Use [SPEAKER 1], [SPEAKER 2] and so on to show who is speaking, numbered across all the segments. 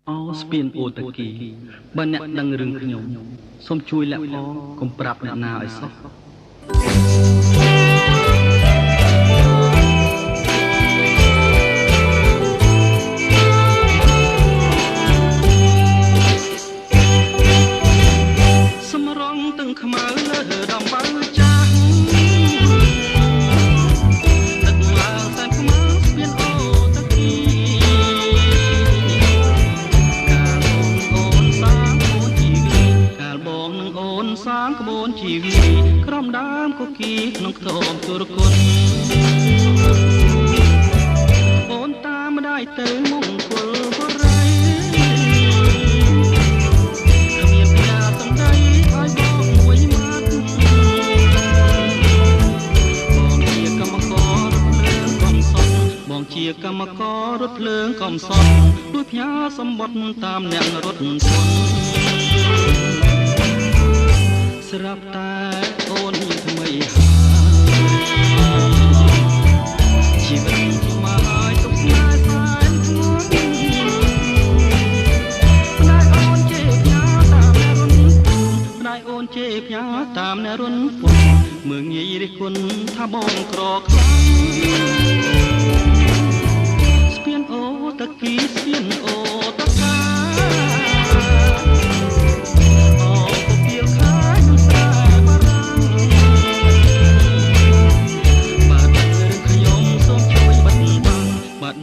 [SPEAKER 1] អោស្ពានអូតាគីបើអ្នកដឹងរឿងខ្ញុំសូមជួយលាក់ផងកុំប្រាប់អ្នកណាឲ្យសោះសម្រងទាំងខ្មៅលើដំបៅចាស់ទឹកឡើងតែខ្មៅស្ពានអូតាគីសាងក្បួនជីវីក្រំដើមគគីក្នុងខ្ទមទុរគុណអូនតាមម្ដាយទៅមង្គលបរិយគ្មានផ្ញើសំដីឲ្យបងមួយម៉ាត់បងជាកម្មកររថភ្លើងកំសត់បងជាកម្មកររថភ្លើងកំសត់ដូចផ្ញើសម្បត្តិតាមអ្នករត់ពន្ធស្រាប់តែអូនមានថ្មីហើយជីវិតមកឲ្យទុកស្នេហ៍សែនធ្ងន់ម្ដាយអូនជេរផ្ញើតាមអ្នករុនម្ដាយអូនជេរផ្ញើតាមអ្នករុនពុតមើងងាយរិះគន់ថាបងក្រខ្លាំងស្ពានអូតាគីស្ពានអូតាកា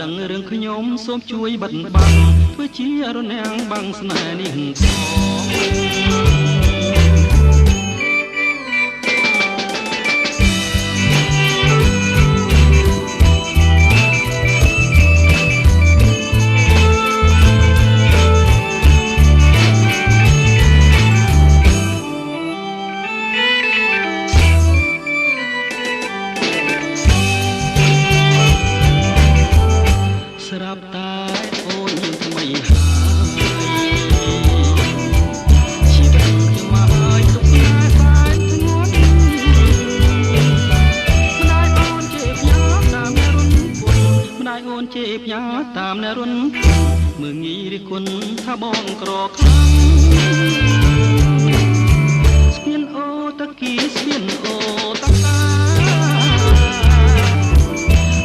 [SPEAKER 1] ដឹងរឿងខ្ញុំសូមជួយបិទបាំងធ្វើជារនាំងបាំងស្នេហ៍នេះស្រាប់តែអូនមានថ្មីហើយជីវិតខ្ញុំមកឲ្យទុកស្នេហ៍សែនធ្ងន់ម្ដាយអូនជេរផ្ញើតាមអ្នករុនពុនម្ដាយអូនជេរផ្ញើតាមអ្នករុនមើងងាយរិះគន់ថាបងក្រខ្លាំងស្ពានអូតាគីស្ពានអូតាកា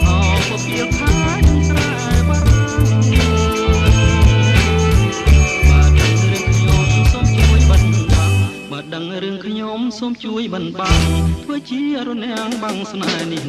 [SPEAKER 1] អោពពៀលខាយដឹងរឿងខ្ញុំសូមជួយបន្បាំងធ្វើជារនាំងបាំងស្នេហ៍នេះ